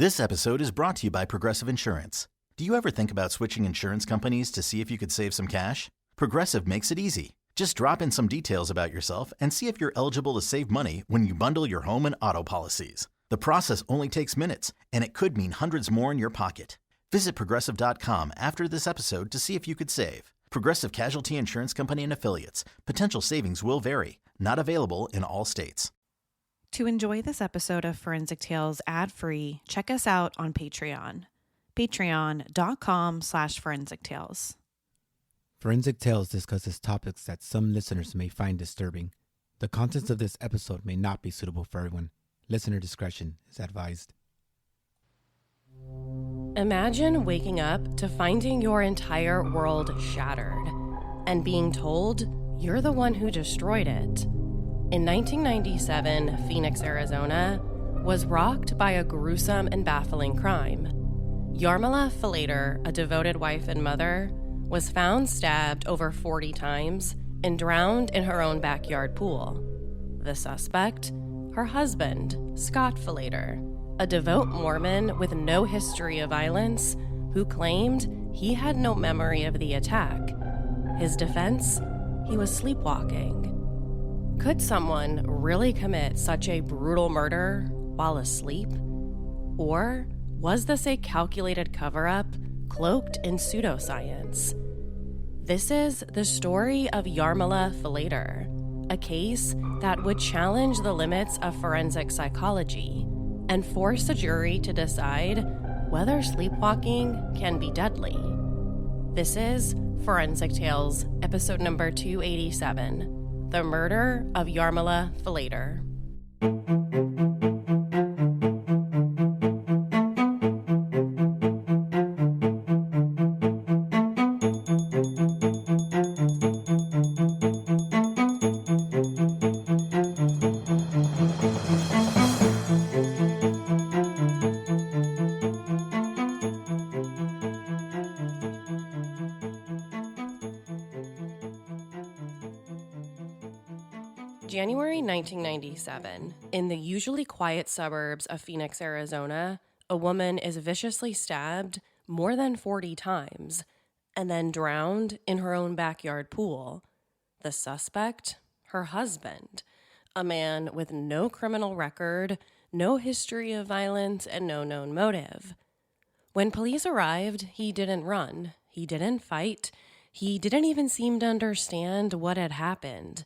This episode is brought to you by Progressive Insurance. Do you ever think about switching insurance companies to see if you could save some cash? Progressive makes it easy. Just drop in some details about yourself and see if you're eligible to save money when you bundle your home and auto policies. The process only takes minutes, and it could mean hundreds more in your pocket. Visit Progressive.com after this episode to see if you could save. Progressive Casualty Insurance Company and Affiliates. Potential savings will vary. Not available in all states. To enjoy this episode of Forensic Tales ad-free, check us out on Patreon. Patreon.com/Forensic Tales. Forensic Tales discusses topics that some listeners may find disturbing. The contents of this episode may not be suitable for everyone. Listener discretion is advised. Imagine waking up to finding your entire world shattered and being told you're the one who destroyed it. In 1997, Phoenix, Arizona, was rocked by a gruesome and baffling crime. Yarmila Falater, a devoted wife and mother, was found stabbed over 40 times and drowned in her own backyard pool. The suspect, her husband, Scott Falater, a devout Mormon with no history of violence, who claimed he had no memory of the attack. His defense? He was sleepwalking. Could someone really commit such a brutal murder while asleep? Or was this a calculated cover-up cloaked in pseudoscience? This is the story of Yarmila Falater, a case that would challenge the limits of forensic psychology and force a jury to decide whether sleepwalking can be deadly. This is Forensic Tales, episode number 287, The Murder of Yarmila Falater. January 1997, in the usually quiet suburbs of Phoenix, Arizona, a woman is viciously stabbed more than 40 times and then drowned in her own backyard pool. The suspect, her husband, a man with no criminal record, no history of violence, and no known motive. When police arrived, he didn't run, he didn't fight, he didn't even seem to understand what had happened.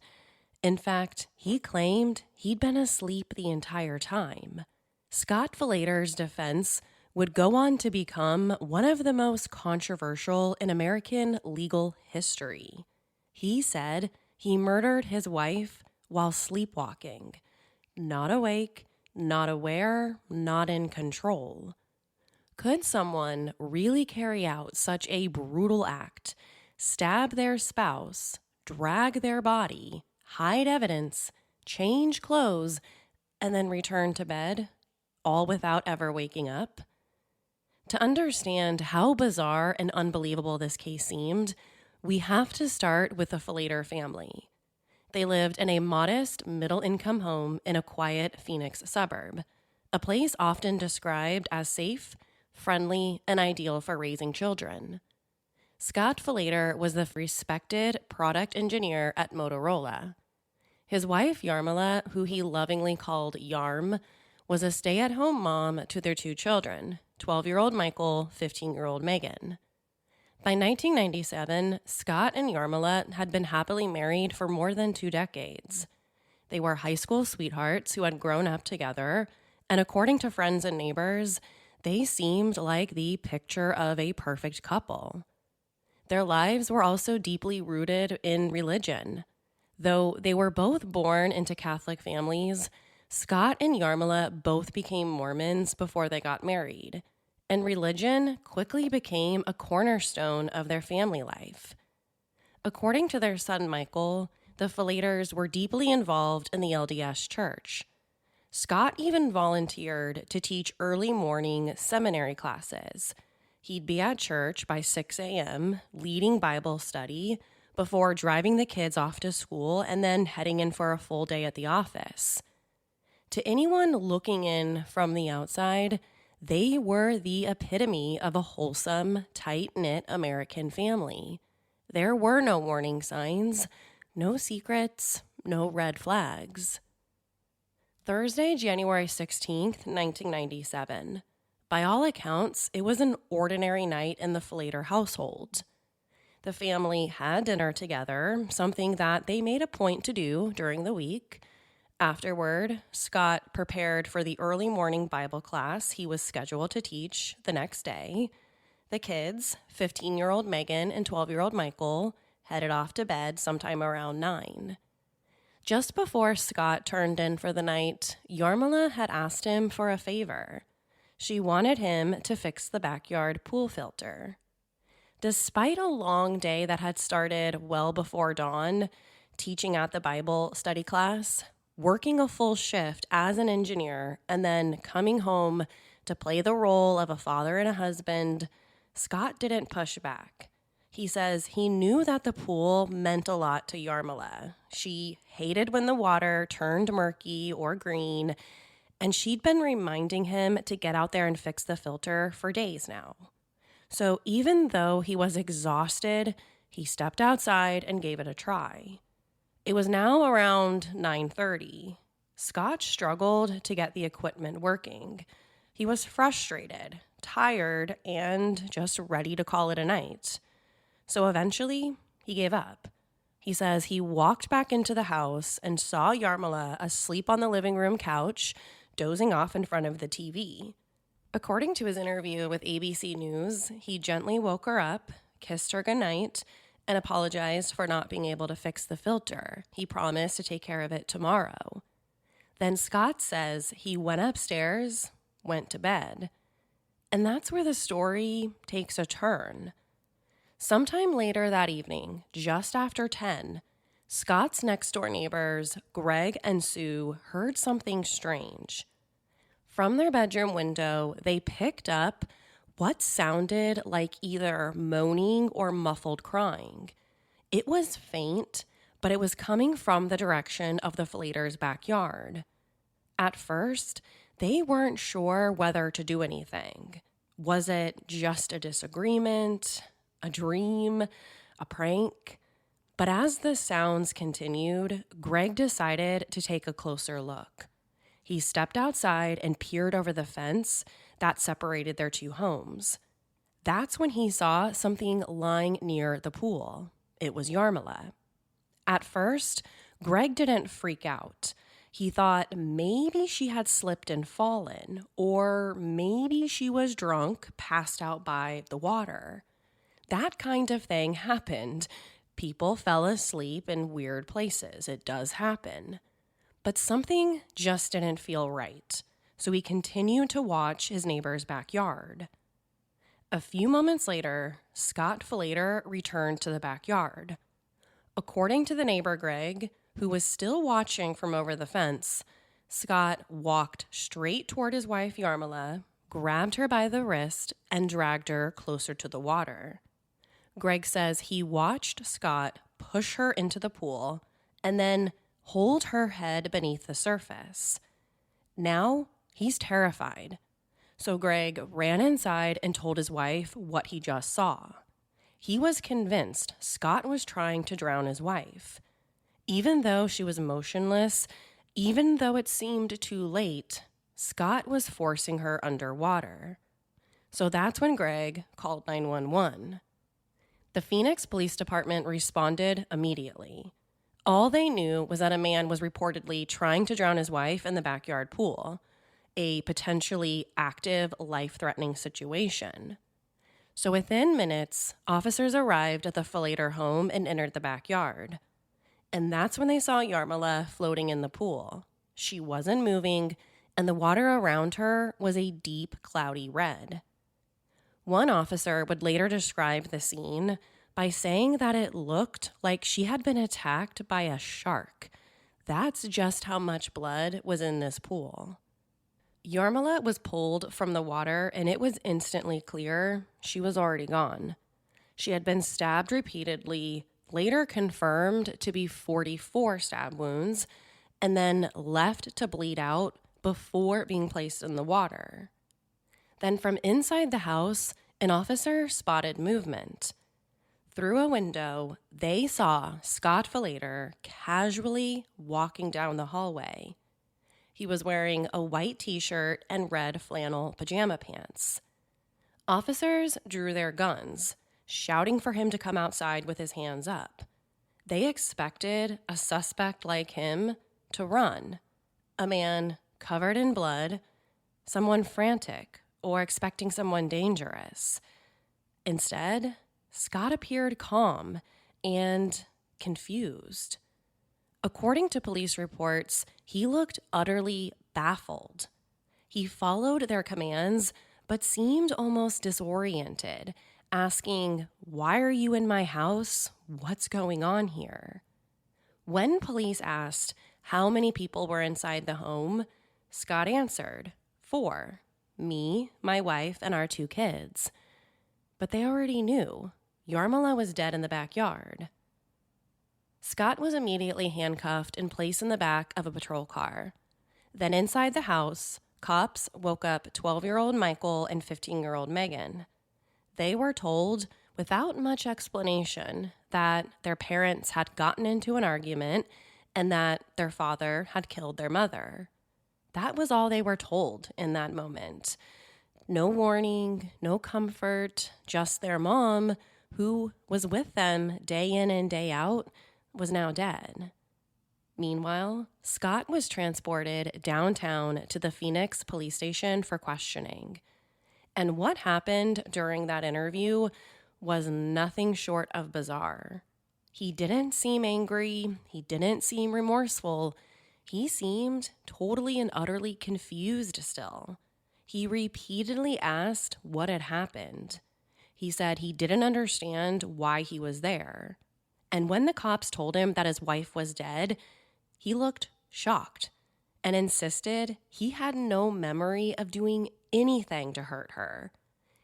In fact, he claimed he'd been asleep the entire time. Scott Falater's defense would go on to become one of the most controversial in American legal history. He said he murdered his wife while sleepwalking, not awake, not aware, not in control. Could someone really carry out such a brutal act, stab their spouse, drag their body, hide evidence, change clothes, and then return to bed, all without ever waking up? To understand how bizarre and unbelievable this case seemed, we have to start with the Falater family. They lived in a modest, middle-income home in a quiet Phoenix suburb, a place often described as safe, friendly, and ideal for raising children. Scott Falater was the respected product engineer at Motorola. His wife, Yarmila, who he lovingly called Yarm, was a stay-at-home mom to their two children, 12-year-old Michael, 15-year-old Megan. By 1997, Scott and Yarmila had been happily married for more than 2 decades. They were high school sweethearts who had grown up together, and according to friends and neighbors, they seemed like the picture of a perfect couple. Their lives were also deeply rooted in religion. Though they were both born into Catholic families, Scott and Yarmila both became Mormons before they got married, and religion quickly became a cornerstone of their family life. According to their son Michael, the Falaters were deeply involved in the LDS Church. Scott even volunteered to teach early morning seminary classes. He'd be at church by 6 a.m., leading Bible study, before driving the kids off to school and then heading in for a full day at the office. To anyone looking in from the outside, They were the epitome of a wholesome, tight-knit American family. There were no warning signs, no secrets, no red flags. Thursday, January 16th, 1997. By all accounts, it was an ordinary night in the Falater household. The family had dinner together, something that they made a point to do during the week. Afterward, Scott prepared for the early morning Bible class he was scheduled to teach the next day. The kids, 15-year-old Megan and 12-year-old Michael, headed off to bed sometime around 9. Just before Scott turned in for the night, Yarmila had asked him for a favor. She wanted him to fix the backyard pool filter. Despite a long day that had started well before dawn, teaching at the Bible study class, working a full shift as an engineer, and then coming home to play the role of a father and a husband, Scott didn't push back. He says he knew that the pool meant a lot to Yarmila. She hated when the water turned murky or green, and she'd been reminding him to get out there and fix the filter for days now. So even though he was exhausted, he stepped outside and gave it a try. It was now around 9:30. Scott struggled to get the equipment working. He was frustrated, tired, and just ready to call it a night. So eventually, he gave up. He says he walked back into the house and saw Yarmila asleep on the living room couch, dozing off in front of the TV. According to his interview with ABC News, he gently woke her up, kissed her goodnight, and apologized for not being able to fix the filter. He promised to take care of it tomorrow. Then Scott says he went upstairs, went to bed. And that's where the story takes a turn. Sometime later that evening, just after 10, Scott's next-door neighbors, Greg and Sue, heard something strange. From their bedroom window, they picked up what sounded like either moaning or muffled crying. It was faint, but it was coming from the direction of the Falaters' backyard. At first, they weren't sure whether to do anything. Was it just a disagreement, a dream, a prank? But as the sounds continued, Greg decided to take a closer look. He stepped outside and peered over the fence that separated their two homes. That's when he saw something lying near the pool. It was Yarmila. At first, Greg didn't freak out. He thought maybe she had slipped and fallen, or maybe she was drunk, passed out by the water. That kind of thing happened. People fell asleep in weird places. It does happen. But something just didn't feel right, so he continued to watch his neighbor's backyard. A few moments later, Scott Falater returned to the backyard. According to the neighbor Greg, who was still watching from over the fence, Scott walked straight toward his wife Yarmila, grabbed her by the wrist, and dragged her closer to the water. Greg says he watched Scott push her into the pool and then hold her head beneath the surface. Now he's terrified. So Greg ran inside and told his wife what he just saw. He was convinced Scott was trying to drown his wife. Even though she was motionless, even though it seemed too late, Scott was forcing her underwater. So that's when Greg called 911. The Phoenix Police Department responded immediately. All they knew was that a man was reportedly trying to drown his wife in the backyard pool, a potentially active, life-threatening situation. So within minutes, officers arrived at the Falater home and entered the backyard. And that's when they saw Yarmila floating in the pool. She wasn't moving, and the water around her was a deep, cloudy red. One officer would later describe the scene by saying that it looked like she had been attacked by a shark. That's just how much blood was in this pool. Yarmila was pulled from the water, and it was instantly clear she was already gone. She had been stabbed repeatedly, later confirmed to be 44 stab wounds, and then left to bleed out before being placed in the water. Then from inside the house, an officer spotted movement. Through a window, they saw Scott Falater casually walking down the hallway. He was wearing a white t-shirt and red flannel pajama pants. Officers drew their guns, shouting for him to come outside with his hands up. They expected a suspect like him to run, a man covered in blood, someone frantic, or expecting someone dangerous. Instead, Scott appeared calm and confused. According to police reports, he looked utterly baffled. He followed their commands, but seemed almost disoriented, asking, "Why are you in my house? What's going on here?" When police asked how many people were inside the home, Scott answered, 4, me, my wife, and our 2 kids. But they already knew. Yarmila was dead in the backyard. Scott was immediately handcuffed and placed in the back of a patrol car. Then inside the house, cops woke up 12-year-old Michael and 15-year-old Megan. They were told, without much explanation, that their parents had gotten into an argument and that their father had killed their mother. That was all they were told in that moment. No warning, no comfort, just their mom, who was with them day in and day out, was now dead. Meanwhile, Scott was transported downtown to the Phoenix police station for questioning. And what happened during that interview was nothing short of bizarre. He didn't seem angry. He didn't seem remorseful. He seemed totally and utterly confused still. He repeatedly asked what had happened. He said he didn't understand why he was there. And when the cops told him that his wife was dead, he looked shocked and insisted he had no memory of doing anything to hurt her.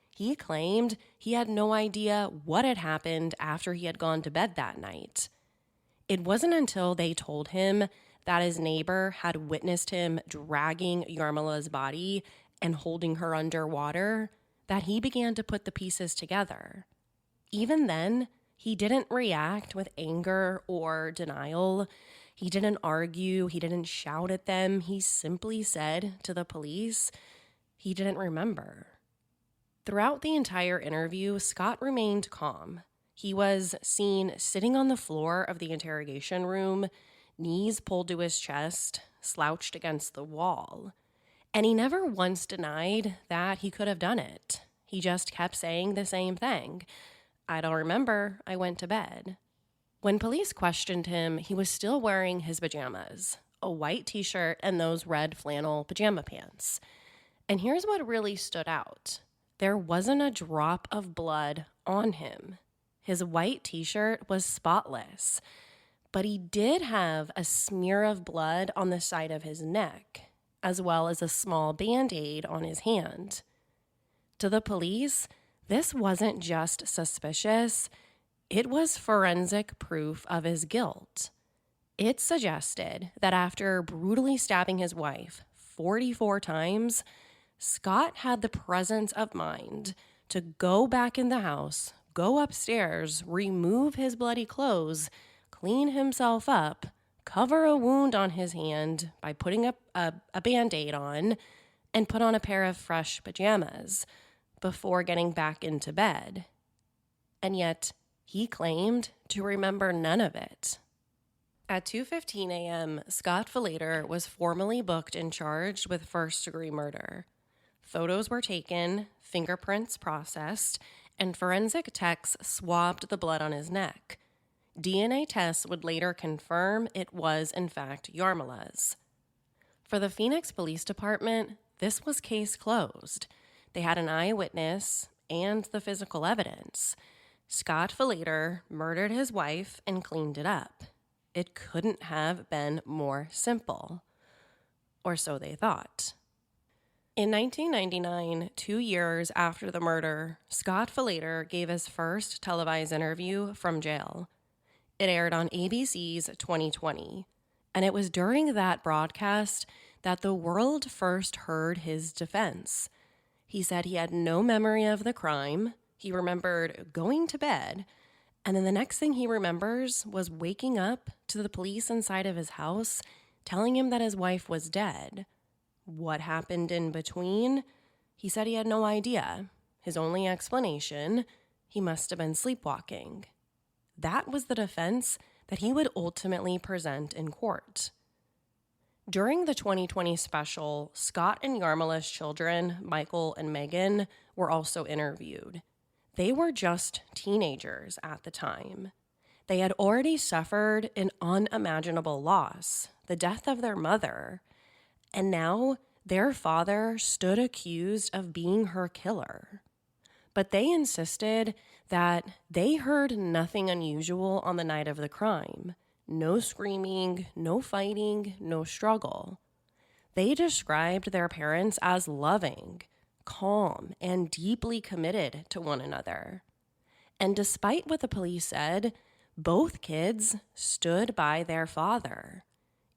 He claimed he had no idea what had happened after he had gone to bed that night. It wasn't until they told him that his neighbor had witnessed him dragging Yarmila's body and holding her underwater that he began to put the pieces together. Even then, he didn't react with anger or denial. He didn't argue. He didn't shout at them. He simply said to the police he didn't remember. Throughout the entire interview, Scott remained calm. He was seen sitting on the floor of the interrogation room, knees pulled to his chest, slouched against the wall. And he never once denied that he could have done it. He just kept saying the same thing. "I don't remember. I went to bed." When police questioned him, he was still wearing his pajamas, a white t-shirt and those red flannel pajama pants. And here's what really stood out. There wasn't a drop of blood on him. His white t-shirt was spotless, but he did have a smear of blood on the side of his neck, as well as a small Band-Aid on his hand. To the police, this wasn't just suspicious, it was forensic proof of his guilt. It suggested that after brutally stabbing his wife 44 times, Scott had the presence of mind to go back in the house, go upstairs, remove his bloody clothes, clean himself up, cover a wound on his hand by putting a Band-Aid on, and put on a pair of fresh pajamas before getting back into bed. And yet, he claimed to remember none of it. At 2:15 a.m., Scott Falater was formally booked and charged with first-degree murder. Photos were taken, fingerprints processed, and forensic techs swabbed the blood on his neck. DNA tests would later confirm it was, in fact, Yarmila's. For the Phoenix Police Department, this was case closed. They had an eyewitness and the physical evidence. Scott Falater murdered his wife and cleaned it up. It couldn't have been more simple. Or so they thought. In 1999, 2 years after the murder, Scott Falater gave his first televised interview from jail. It aired on ABC's 2020, and it was during that broadcast that the world first heard his defense. He said he had no memory of the crime. He remembered going to bed, and then the next thing he remembers was waking up to the police inside of his house telling him that his wife was dead. What happened in between? He said he had no idea. His only explanation, he must have been sleepwalking. That was the defense that he would ultimately present in court. During the 2020 special, Scott and Yarmila's children, Michael and Megan, were also interviewed. They were just teenagers at the time. They had already suffered an unimaginable loss, the death of their mother, and now their father stood accused of being her killer. But they insisted that they heard nothing unusual on the night of the crime. No screaming, no fighting, no struggle. They described their parents as loving, calm, and deeply committed to one another. And despite what the police said, both kids stood by their father.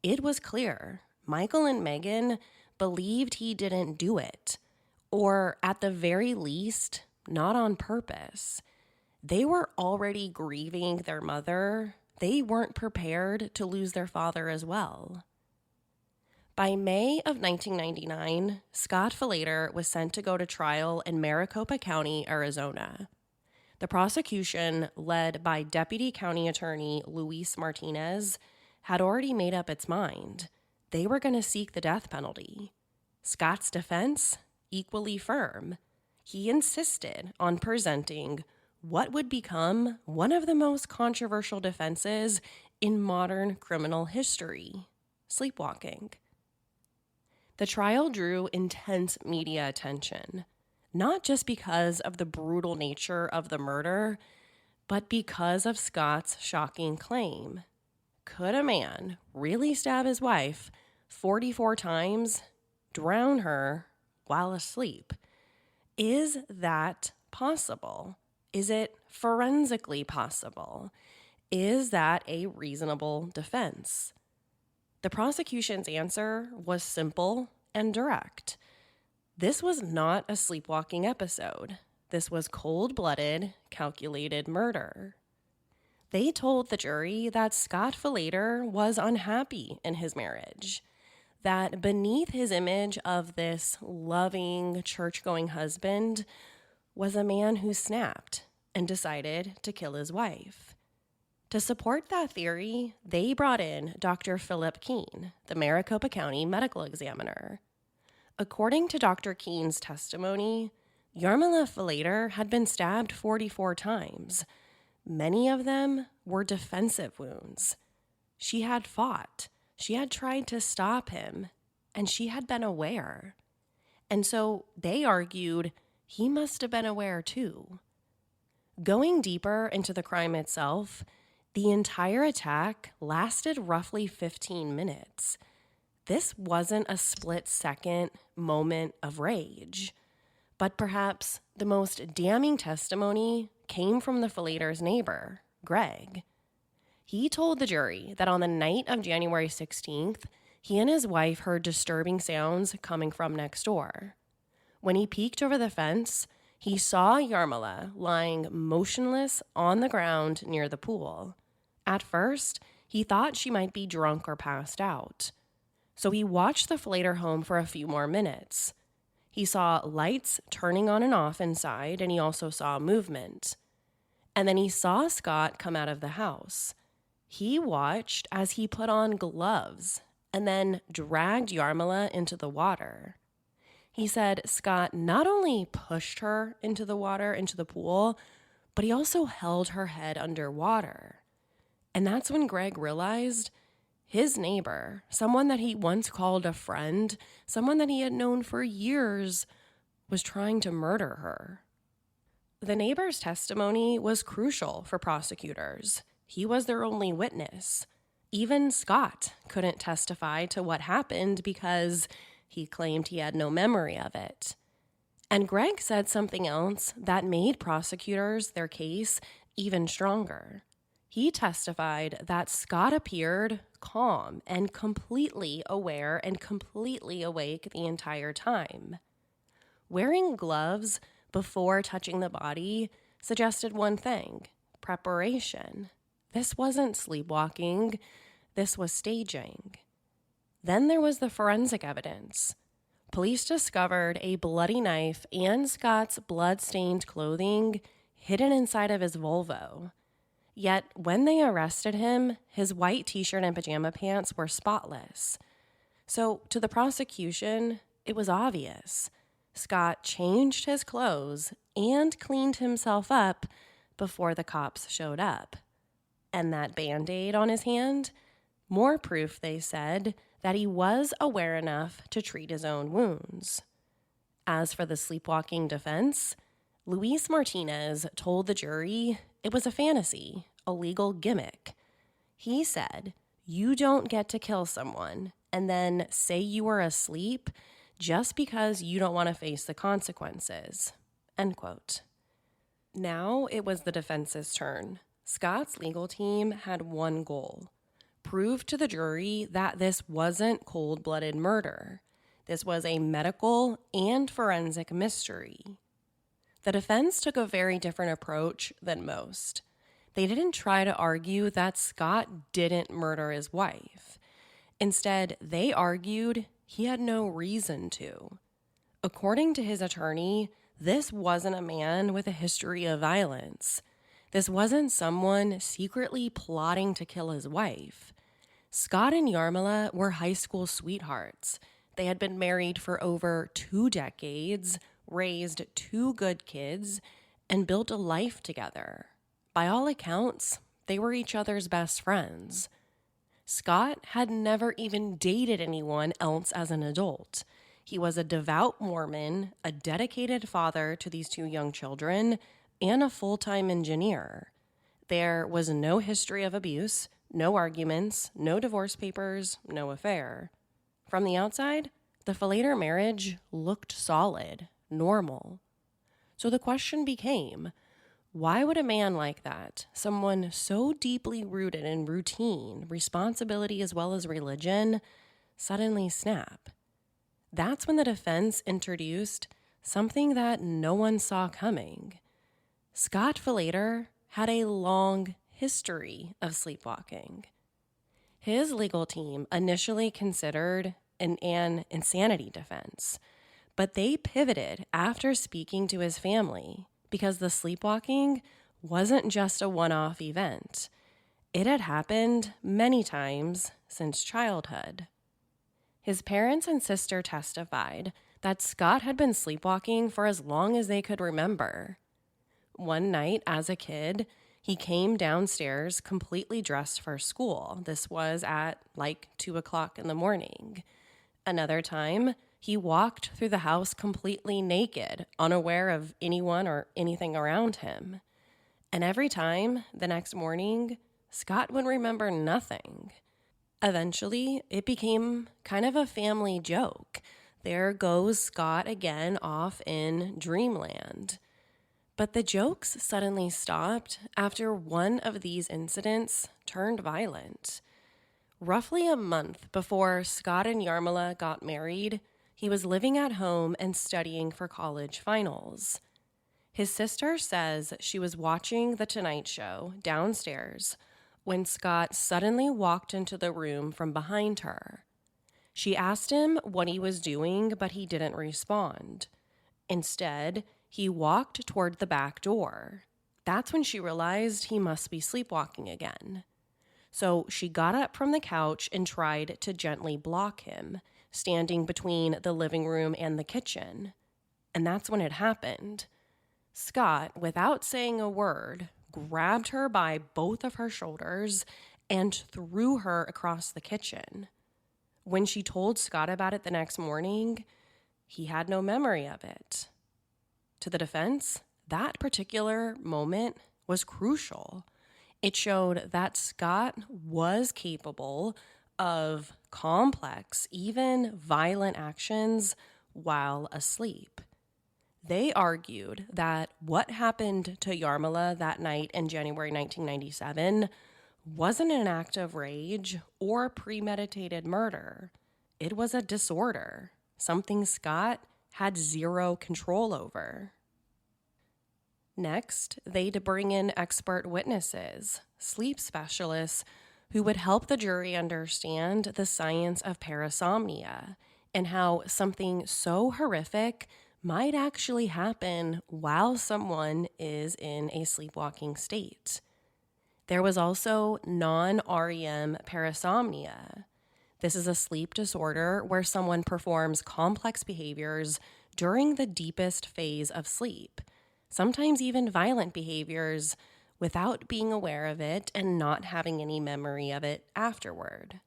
It was clear Michael and Megan believed he didn't do it, or at the very least, not on purpose. They were already grieving their mother. They weren't prepared to lose their father as well. By May of 1999, Scott Falater was sent to go to trial in Maricopa County, Arizona. The prosecution, led by Deputy County Attorney Luis Martinez, had already made up its mind. They were going to seek the death penalty. Scott's defense, equally firm. He insisted on presenting what would become one of the most controversial defenses in modern criminal history: sleepwalking. The trial drew intense media attention, not just because of the brutal nature of the murder, but because of Scott's shocking claim. Could a man really stab his wife 44 times, drown her while asleep? Is that possible? Is it forensically possible? Is that a reasonable defense? The prosecution's answer was simple and direct. This was not a sleepwalking episode. This was cold-blooded, calculated murder. They told the jury that Scott Falater was unhappy in his marriage, that beneath his image of this loving, church-going husband was a man who snapped and decided to kill his wife. To support that theory, they brought in Dr. Philip Keene, the Maricopa County medical examiner. According to Dr. Keene's testimony, Yarmila Falater had been stabbed 44 times. Many of them were defensive wounds. She had fought. She had tried to stop him, and she had been aware. And so they argued he must have been aware too. Going deeper into the crime itself, the entire attack lasted roughly 15 minutes. This wasn't a split-second moment of rage, but perhaps the most damning testimony came from the Falater's neighbor, Greg. He told the jury that on the night of January 16th, he and his wife heard disturbing sounds coming from next door. When he peeked over the fence, he saw Yarmila lying motionless on the ground near the pool. At first, he thought she might be drunk or passed out. So he watched the Falater home for a few more minutes. He saw lights turning on and off inside, and he also saw movement. And then he saw Scott come out of the house. He watched as he put on gloves and then dragged Yarmila into the water. He said Scott not only pushed her into the water, into the pool, but he also held her head underwater. And that's when Greg realized his neighbor, someone that he once called a friend, someone that he had known for years, was trying to murder her. The neighbor's testimony was crucial for prosecutors. He was their only witness. Even Scott couldn't testify to what happened because he claimed he had no memory of it. And Greg said something else that made prosecutors their case even stronger. He testified that Scott appeared calm and completely aware and completely awake the entire time. Wearing gloves before touching the body suggested one thing: preparation. This wasn't sleepwalking, this was staging. Then there was the forensic evidence. Police discovered a bloody knife and Scott's blood-stained clothing hidden inside of his Volvo. Yet when they arrested him, his white t-shirt and pajama pants were spotless. So to the prosecution, it was obvious. Scott changed his clothes and cleaned himself up before the cops showed up. And that Band-Aid on his hand? More proof, they said, that he was aware enough to treat his own wounds. As for the sleepwalking defense, Luis Martinez told the jury it was a fantasy, a legal gimmick. He said, "You don't get to kill someone and then say you were asleep just because you don't want to face the consequences." End quote. Now it was the defense's turn. Scott's legal team had one goal: prove to the jury that this wasn't cold-blooded murder. This was a medical and forensic mystery. The defense took a very different approach than most. They didn't try to argue that Scott didn't murder his wife. Instead, they argued he had no reason to. According to his attorney, this wasn't a man with a history of violence. This wasn't someone secretly plotting to kill his wife. Scott and Yarmila were high school sweethearts. They had been married for over 2 decades, raised 2 good kids, and built a life together. By all accounts, they were each other's best friends. Scott had never even dated anyone else as an adult. He was a devout Mormon, a dedicated father to these 2 young children, and a full-time engineer. There was no history of abuse, no arguments, no divorce papers, no affair. From the outside, the Falater marriage looked solid, normal. So the question became, why would a man like that, someone so deeply rooted in routine, responsibility as well as religion, suddenly snap? That's when the defense introduced something that no one saw coming. Scott Falater had a long history of sleepwalking. His legal team initially considered an insanity defense, but they pivoted after speaking to his family because the sleepwalking wasn't just a one-off event. It had happened many times since childhood. His parents and sister testified that Scott had been sleepwalking for as long as they could remember. One night as a kid, he came downstairs completely dressed for school. This was at 2 o'clock in the morning. Another time, he walked through the house completely naked, unaware of anyone or anything around him. And every time, the next morning, Scott would remember nothing. Eventually, it became kind of a family joke. There goes Scott again off in dreamland. But the jokes suddenly stopped after one of these incidents turned violent. Roughly a month before Scott and Yarmila got married, he was living at home and studying for college finals. His sister says she was watching The Tonight Show downstairs when Scott suddenly walked into the room from behind her. She asked him what he was doing, but he didn't respond. Instead, he walked toward the back door. That's when she realized he must be sleepwalking again. So she got up from the couch and tried to gently block him, standing between the living room and the kitchen. And that's when it happened. Scott, without saying a word, grabbed her by both of her shoulders and threw her across the kitchen. When she told Scott about it the next morning, he had no memory of it. To the defense, that particular moment was crucial. It showed that Scott was capable of complex, even violent actions while asleep. They argued that what happened to Yarmila that night in January 1997 wasn't an act of rage or premeditated murder. It was a disorder, something Scott had zero control over. Next, they'd bring in expert witnesses, sleep specialists, who would help the jury understand the science of parasomnia and how something so horrific might actually happen while someone is in a sleepwalking state. There was also non-REM parasomnia. This is a sleep disorder where someone performs complex behaviors during the deepest phase of sleep, sometimes even violent behaviors, without being aware of it and not having any memory of it afterward.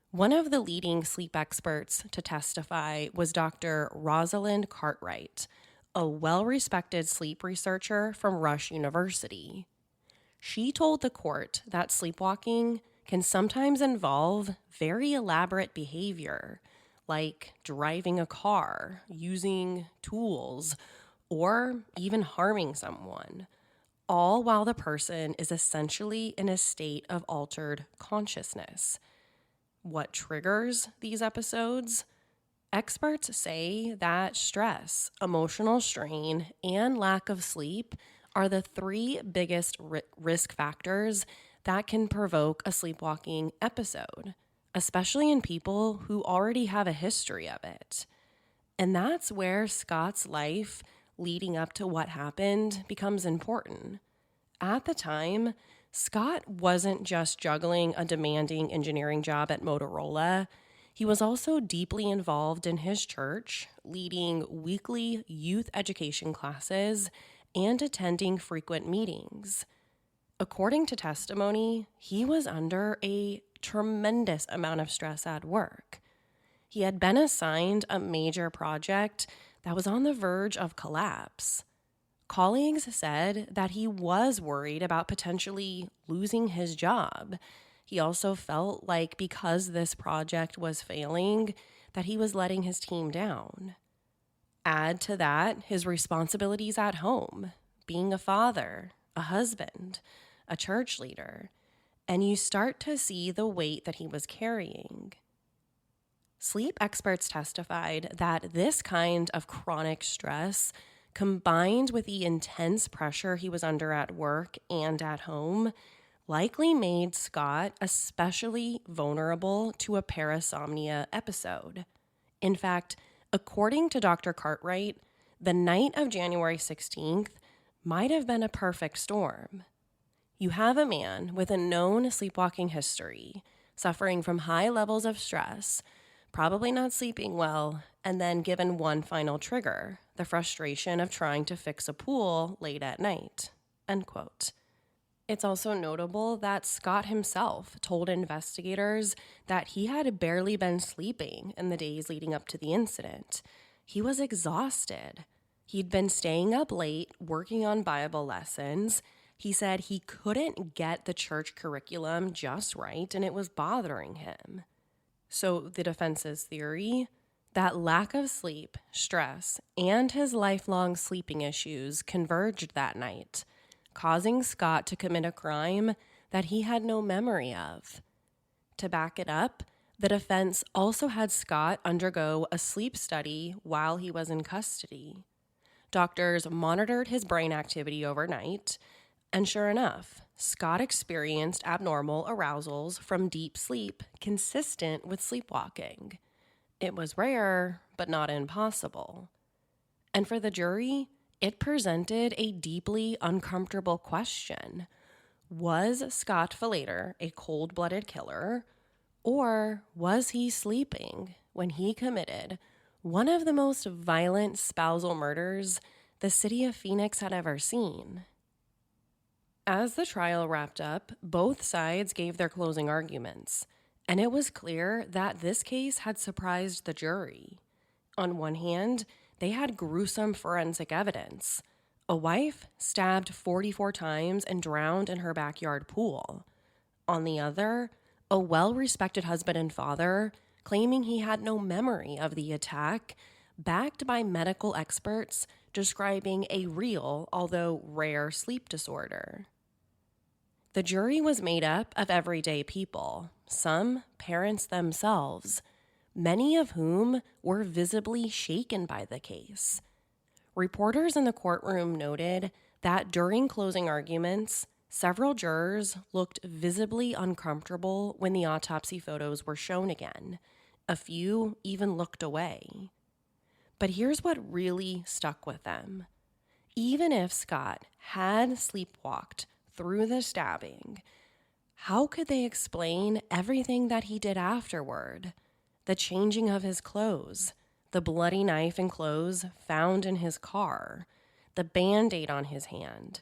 One of the leading sleep experts to testify was Dr. Rosalind Cartwright, a well-respected sleep researcher from Rush University. She told the court that sleepwalking can sometimes involve very elaborate behavior, like driving a car, using tools, or even harming someone, all while the person is essentially in a state of altered consciousness. What triggers these episodes? Experts say that stress, emotional strain, and lack of sleep are the three biggest risk factors that can provoke a sleepwalking episode, especially in people who already have a history of it. And that's where Scott's life leading up to what happened becomes important. At the time, Scott wasn't just juggling a demanding engineering job at Motorola. He was also deeply involved in his church, leading weekly youth education classes and attending frequent meetings. According to testimony, he was under a tremendous amount of stress at work. He had been assigned a major project that was on the verge of collapse. Colleagues said that he was worried about potentially losing his job. He also felt like because this project was failing, that he was letting his team down. Add to that his responsibilities at home, being a father, a husband, a church leader, and you start to see the weight that he was carrying. Sleep experts testified that this kind of chronic stress, combined with the intense pressure he was under at work and at home, likely made Scott especially vulnerable to a parasomnia episode. In fact, according to Dr. Cartwright, the night of January 16th might have been a perfect storm. You have a man with a known sleepwalking history, suffering from high levels of stress, probably not sleeping well, and then given one final trigger, the frustration of trying to fix a pool late at night, end quote. It's also notable that Scott himself told investigators that he had barely been sleeping in the days leading up to the incident. He was exhausted. He'd been staying up late, working on Bible lessons. He said he couldn't get the church curriculum just right, and it was bothering him. So the defense's theory, that lack of sleep, stress, and his lifelong sleeping issues converged that night, causing Scott to commit a crime that he had no memory of. To back it up, the defense also had Scott undergo a sleep study while he was in custody. Doctors monitored his brain activity overnight, and sure enough, Scott experienced abnormal arousals from deep sleep consistent with sleepwalking. It was rare, but not impossible. And for the jury, it presented a deeply uncomfortable question. Was Scott Falater a cold-blooded killer, or was he sleeping when he committed one of the most violent spousal murders the city of Phoenix had ever seen? As the trial wrapped up, both sides gave their closing arguments, and it was clear that this case had surprised the jury. On one hand, they had gruesome forensic evidence. A wife stabbed 44 times and drowned in her backyard pool. On the other, a well-respected husband and father claiming he had no memory of the attack, backed by medical experts describing a real, although rare, sleep disorder. The jury was made up of everyday people, some parents themselves, many of whom were visibly shaken by the case. Reporters in the courtroom noted that during closing arguments, several jurors looked visibly uncomfortable when the autopsy photos were shown again. A few even looked away. But here's what really stuck with them. Even if Scott had sleepwalked through the stabbing, how could they explain everything that he did afterward? The changing of his clothes, the bloody knife and clothes found in his car, the Band-Aid on his hand,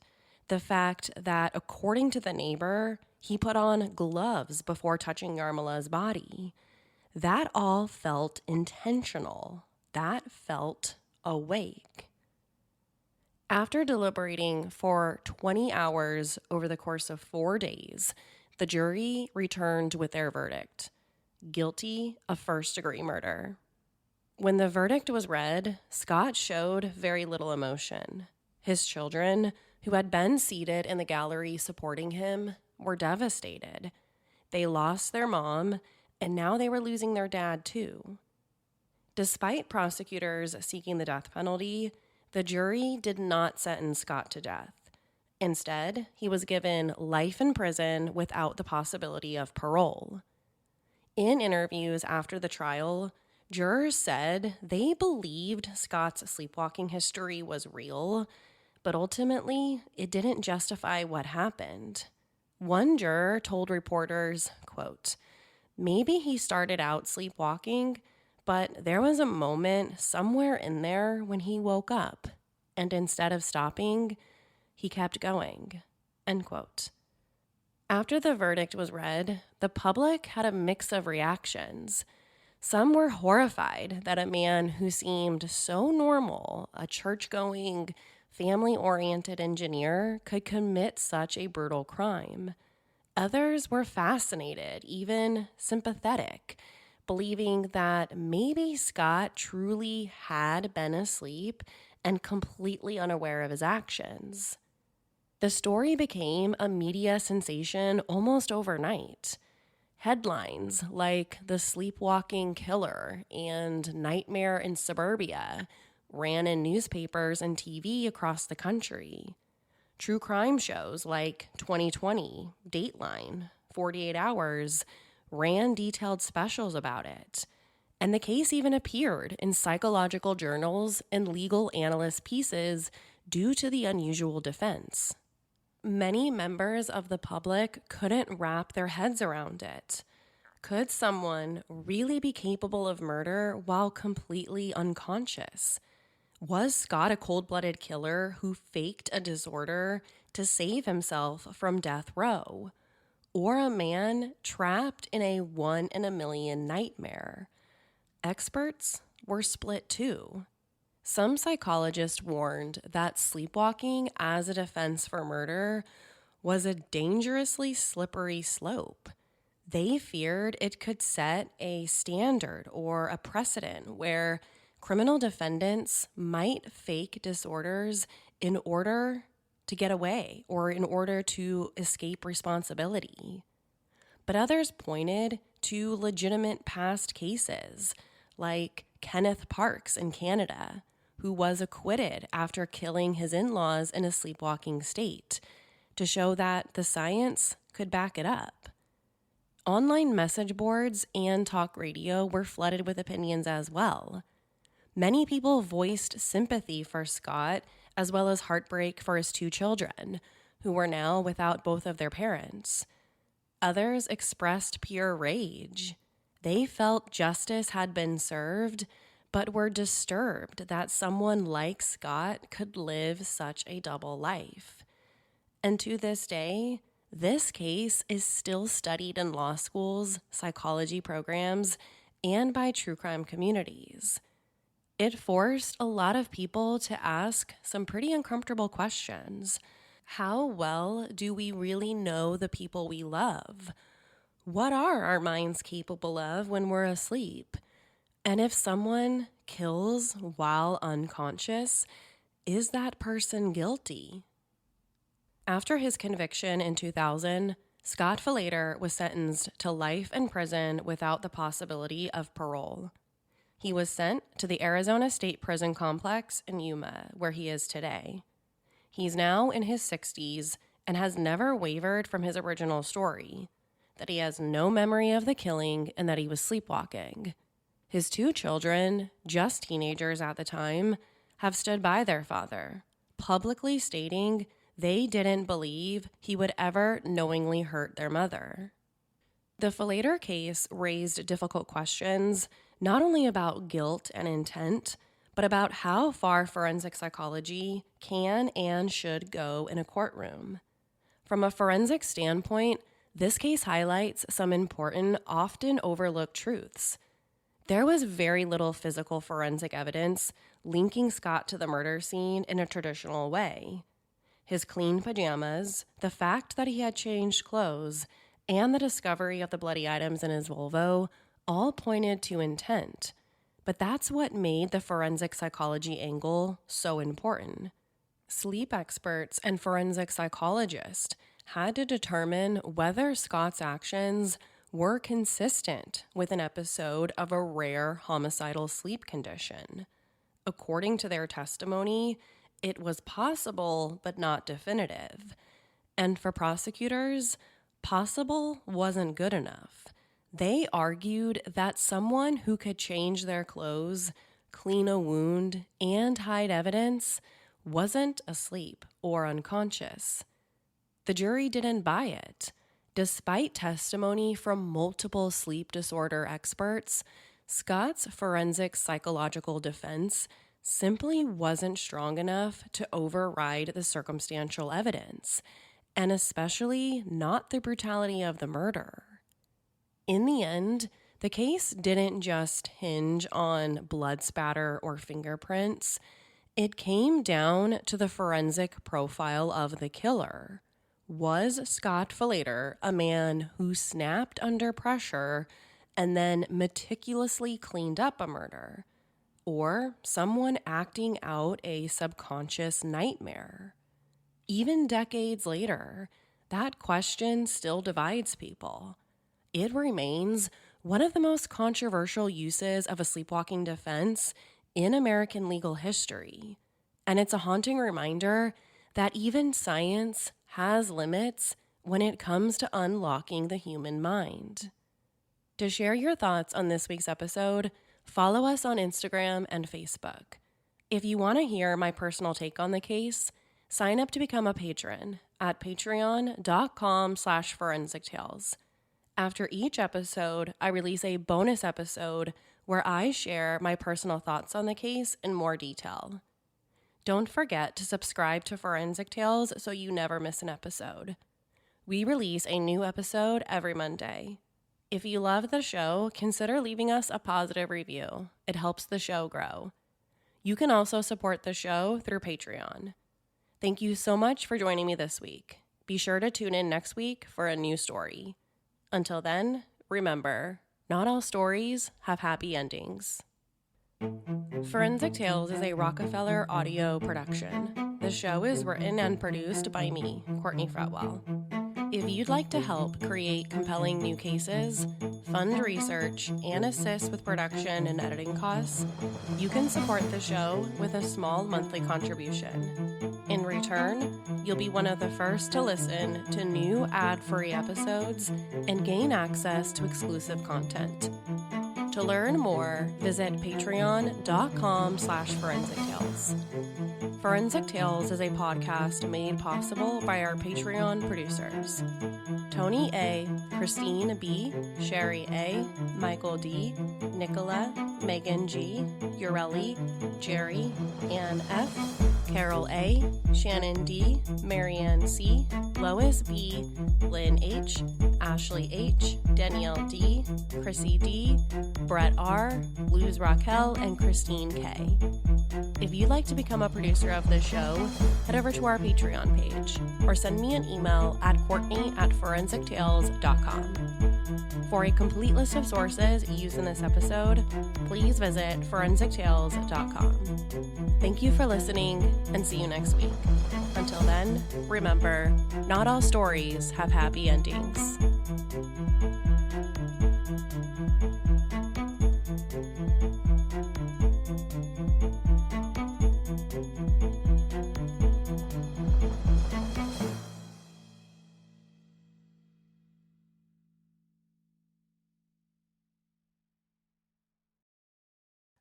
the fact that, according to the neighbor, he put on gloves before touching Yarmila's body. That all felt intentional. That felt awake. After deliberating for 20 hours over the course of 4 days, the jury returned with their verdict: guilty of first-degree murder. When the verdict was read, Scott showed very little emotion. His children, who had been seated in the gallery supporting him, were devastated. They lost their mom, and now they were losing their dad too. Despite prosecutors seeking the death penalty, the jury did not sentence Scott to death. Instead, he was given life in prison without the possibility of parole. In interviews after the trial, jurors said they believed Scott's sleepwalking history was real, but ultimately, it didn't justify what happened. One juror told reporters, quote, "Maybe he started out sleepwalking, but there was a moment somewhere in there when he woke up, and instead of stopping, he kept going," end quote. After the verdict was read, the public had a mix of reactions. Some were horrified that a man who seemed so normal, a church-going, family-oriented engineer, could commit such a brutal crime. Others were fascinated, even sympathetic, believing that maybe Scott truly had been asleep and completely unaware of his actions. The story became a media sensation almost overnight. Headlines like "The Sleepwalking Killer" and "Nightmare in Suburbia" ran in newspapers and TV across the country. True crime shows like 2020, Dateline, 48 Hours ran detailed specials about it. And the case even appeared in psychological journals and legal analyst pieces due to the unusual defense. Many members of the public couldn't wrap their heads around it. Could someone really be capable of murder while completely unconscious? Was Scott a cold-blooded killer who faked a disorder to save himself from death row? Or a man trapped in a 1 in a million nightmare? Experts were split too. Some psychologists warned that sleepwalking as a defense for murder was a dangerously slippery slope. They feared it could set a standard or a precedent where criminal defendants might fake disorders in order to get away or in order to escape responsibility. But others pointed to legitimate past cases, like Kenneth Parks in Canada, who was acquitted after killing his in-laws in a sleepwalking state, to show that the science could back it up. Online message boards and talk radio were flooded with opinions as well. Many people voiced sympathy for Scott, as well as heartbreak for his 2 children, who were now without both of their parents. Others expressed pure rage. They felt justice had been served, but were disturbed that someone like Scott could live such a double life. And to this day, this case is still studied in law schools, psychology programs, and by true crime communities. It forced a lot of people to ask some pretty uncomfortable questions. How well do we really know the people we love? What are our minds capable of when we're asleep? And if someone kills while unconscious, is that person guilty? After his conviction in 2000, Scott Falater was sentenced to life in prison without the possibility of parole. He was sent to the Arizona State Prison Complex in Yuma, where he is today. He's now in his 60s and has never wavered from his original story, that he has no memory of the killing and that he was sleepwalking. His 2 children, just teenagers at the time, have stood by their father, publicly stating they didn't believe he would ever knowingly hurt their mother. The Falater case raised difficult questions, not only about guilt and intent, but about how far forensic psychology can and should go in a courtroom. From a forensic standpoint, this case highlights some important, often overlooked truths. There was very little physical forensic evidence linking Scott to the murder scene in a traditional way. His clean pajamas, the fact that he had changed clothes, and the discovery of the bloody items in his Volvo all pointed to intent. But that's what made the forensic psychology angle so important. Sleep experts and forensic psychologists had to determine whether Scott's actions were consistent with an episode of a rare homicidal sleep condition. According to their testimony, it was possible but not definitive. And for prosecutors, possible wasn't good enough. They argued that someone who could change their clothes, clean a wound, and hide evidence wasn't asleep or unconscious. The jury didn't buy it. Despite testimony from multiple sleep disorder experts, Scott's forensic psychological defense simply wasn't strong enough to override the circumstantial evidence, and especially not the brutality of the murder. In the end, the case didn't just hinge on blood spatter or fingerprints. It came down to the forensic profile of the killer. Was Scott Falater a man who snapped under pressure and then meticulously cleaned up a murder? Or someone acting out a subconscious nightmare? Even decades later, that question still divides people. It remains one of the most controversial uses of a sleepwalking defense in American legal history. And it's a haunting reminder that even science has limits when it comes to unlocking the human mind. To share your thoughts on this week's episode, follow us on Instagram and Facebook. If you want to hear my personal take on the case, sign up to become a patron at patreon.com/forensictales. After each episode, I release a bonus episode where I share my personal thoughts on the case in more detail. Don't forget to subscribe to Forensic Tales so you never miss an episode. We release a new episode every Monday. If you love the show, consider leaving us a positive review. It helps the show grow. You can also support the show through Patreon. Thank you so much for joining me this week. Be sure to tune in next week for a new story. Until then, remember, not all stories have happy endings. Forensic Tales is a Rockefeller audio production. The show is written and produced by me, Courtney Fretwell. If you'd like to help create compelling new cases, fund research, and assist with production and editing costs, you can support the show with a small monthly contribution. In return, you'll be one of the first to listen to new ad-free episodes and gain access to exclusive content. To learn more, visit patreon.com/forensictales. Forensic Tales is a podcast made possible by our Patreon producers: Tony A., Christine B., Sherry A., Michael D., Nicola, Megan G., Ureli, Jerry, Ann F., Carol A., Shannon D., Marianne C., Lois B., Lynn H., Ashley H., Danielle D., Chrissy D., Brett R., Luz Raquel, and Christine K. If you'd like to become a producer of this show, head over to our Patreon page or send me an email at Courtney@forensictales.com. For a complete list of sources used in this episode, please visit forensictales.com. Thank you for listening, and see you next week. Until then, remember, not all stories have happy endings.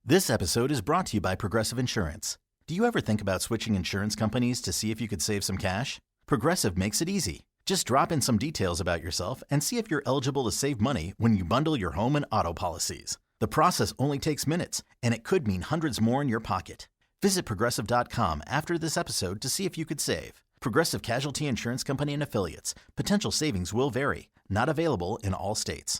This episode is brought to you by Progressive Insurance. Do you ever think about switching insurance companies to see if you could save some cash? Progressive makes it easy. Just drop in some details about yourself and see if you're eligible to save money when you bundle your home and auto policies. The process only takes minutes, and it could mean hundreds more in your pocket. Visit Progressive.com after this episode to see if you could save. Progressive Casualty Insurance Company and Affiliates. Potential savings will vary. Not available in all states.